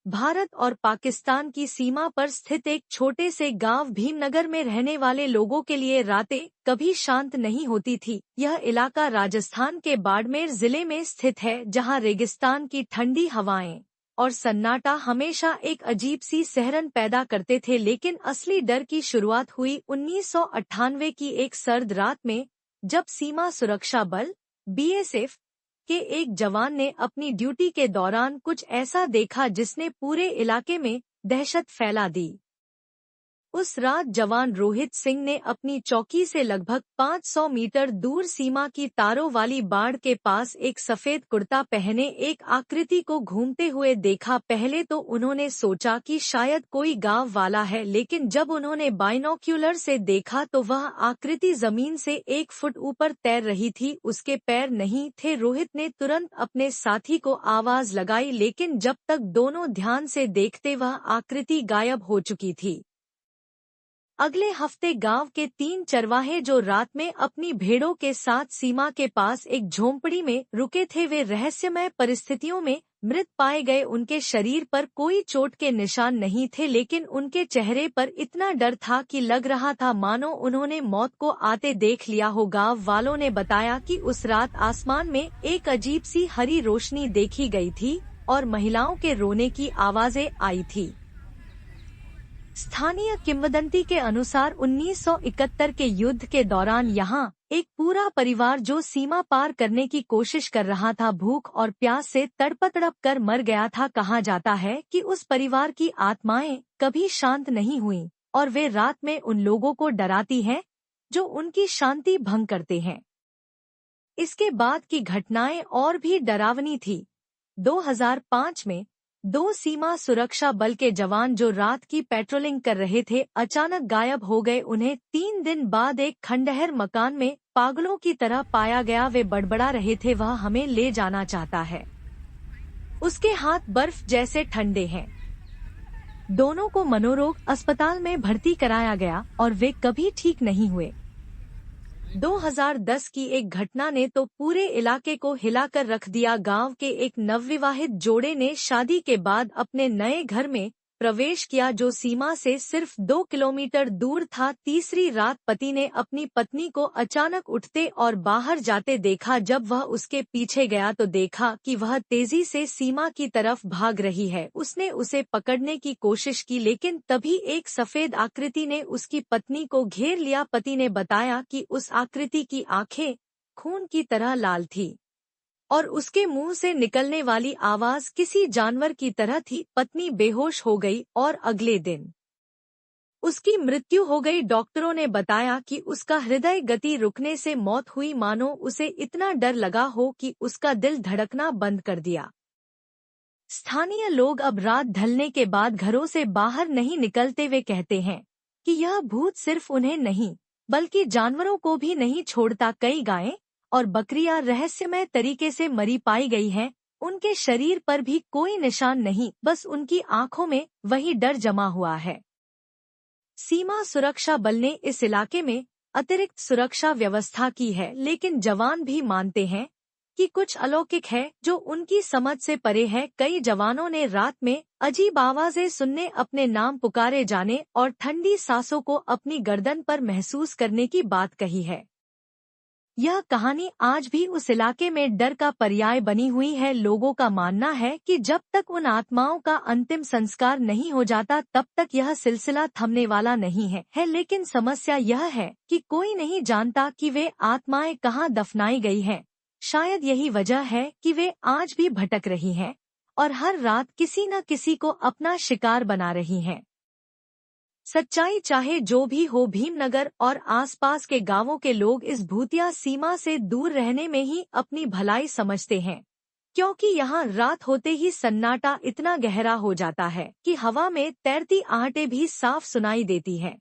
भारत और पाकिस्तान की सीमा पर स्थित एक छोटे से गांव भीमनगर में रहने वाले लोगों के लिए रातें कभी शांत नहीं होती थी। यह इलाका राजस्थान के बाड़मेर जिले में स्थित है, जहां रेगिस्तान की ठंडी हवाएं और सन्नाटा हमेशा एक अजीब सी सहरन पैदा करते थे। लेकिन असली डर की शुरुआत हुई 1998 की एक सर्द रात में, जब सीमा सुरक्षा बल BSF के एक जवान ने अपनी ड्यूटी के दौरान कुछ ऐसा देखा जिसने पूरे इलाके में दहशत फैला दी। उस रात जवान रोहित सिंह ने अपनी चौकी से लगभग 500 मीटर दूर सीमा की तारों वाली बाड़ के पास एक सफेद कुर्ता पहने एक आकृति को घूमते हुए देखा। पहले तो उन्होंने सोचा कि शायद कोई गांव वाला है, लेकिन जब उन्होंने बाइनोक्यूलर से देखा तो वह आकृति जमीन से 1 फुट ऊपर तैर रही थी। उसके पैर नहीं थे। रोहित ने तुरंत अपने साथी को आवाज लगाई, लेकिन जब तक दोनों ध्यान से देखते वह आकृति गायब हो चुकी थी। अगले हफ्ते गांव के 3 चरवाहे जो रात में अपनी भेड़ों के साथ सीमा के पास एक झोंपड़ी में रुके थे, वे रहस्यमय परिस्थितियों में मृत पाए गए। उनके शरीर पर कोई चोट के निशान नहीं थे, लेकिन उनके चेहरे पर इतना डर था कि लग रहा था मानो उन्होंने मौत को आते देख लिया हो। गांव वालों ने बताया कि उस रात आसमान में एक अजीब सी हरी रोशनी देखी गई थी और महिलाओं के रोने की आवाजें आई थी। स्थानीय किंवदंती के अनुसार 1971 के युद्ध के दौरान यहाँ एक पूरा परिवार जो सीमा पार करने की कोशिश कर रहा था, भूख और प्यास से तड़प कर मर गया था। कहा जाता है कि उस परिवार की आत्माएं कभी शांत नहीं हुईं और वे रात में उन लोगों को डराती हैं जो उनकी शांति भंग करते हैं। इसके बाद की घटनाएं और भी डरावनी थी। 2005 में 2 सीमा सुरक्षा बल के जवान जो रात की पेट्रोलिंग कर रहे थे अचानक गायब हो गए। उन्हें 3 दिन बाद एक खंडहर मकान में पागलों की तरह पाया गया। वे बड़बड़ा रहे थे, वह हमें ले जाना चाहता है, उसके हाथ बर्फ जैसे ठंडे हैं। दोनों को मनोरोग अस्पताल में भर्ती कराया गया और वे कभी ठीक नहीं हुए। 2010 की एक घटना ने तो पूरे इलाके को हिलाकर रख दिया। गांव के एक नवविवाहित जोड़े ने शादी के बाद अपने नए घर में प्रवेश किया जो सीमा से सिर्फ 2 किलोमीटर दूर था। तीसरी रात पति ने अपनी पत्नी को अचानक उठते और बाहर जाते देखा। जब वह उसके पीछे गया तो देखा कि वह तेजी से सीमा की तरफ भाग रही है। उसने उसे पकड़ने की कोशिश की, लेकिन तभी एक सफेद आकृति ने उसकी पत्नी को घेर लिया। पति ने बताया कि उस आकृति की आंखें खून की तरह लाल थी और उसके मुंह से निकलने वाली आवाज किसी जानवर की तरह थी। पत्नी बेहोश हो गई और अगले दिन उसकी मृत्यु हो गई। डॉक्टरों ने बताया कि उसका हृदय गति रुकने से मौत हुई, मानो उसे इतना डर लगा हो कि उसका दिल धड़कना बंद कर दिया। स्थानीय लोग अब रात ढलने के बाद घरों से बाहर नहीं निकलते। वे कहते हैं कि यह भूत सिर्फ उन्हें नहीं बल्कि जानवरों को भी नहीं छोड़ता। कई गायें और बकरियां रहस्यमय तरीके से मरी पाई गई हैं। उनके शरीर पर भी कोई निशान नहीं, बस उनकी आंखों में वही डर जमा हुआ है। सीमा सुरक्षा बल ने इस इलाके में अतिरिक्त सुरक्षा व्यवस्था की है, लेकिन जवान भी मानते हैं कि कुछ अलौकिक है जो उनकी समझ से परे है। कई जवानों ने रात में अजीब आवाजें सुनने, अपने नाम पुकारे जाने और ठंडी सांसों को अपनी गर्दन पर महसूस करने की बात कही है। यह कहानी आज भी उस इलाके में डर का पर्याय बनी हुई है। लोगों का मानना है कि जब तक उन आत्माओं का अंतिम संस्कार नहीं हो जाता तब तक यह सिलसिला थमने वाला नहीं है। लेकिन समस्या यह है कि कोई नहीं जानता कि वे आत्माएं कहाँ दफनाई गई हैं। शायद यही वजह है कि वे आज भी भटक रही हैं और हर रात किसी न किसी को अपना शिकार बना रही हैं। सच्चाई चाहे जो भी हो, भीमनगर और आसपास के गांवों के लोग इस भूतिया सीमा से दूर रहने में ही अपनी भलाई समझते हैं, क्योंकि यहाँ रात होते ही सन्नाटा इतना गहरा हो जाता है कि हवा में तैरती आहटें भी साफ सुनाई देती हैं।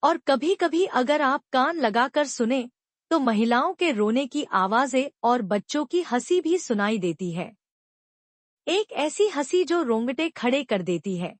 और कभी कभी अगर आप कान लगाकर सुने तो महिलाओं के रोने की आवाजें और बच्चों की हंसी भी सुनाई देती है। एक ऐसी हंसी जो रोंगटे खड़े कर देती है।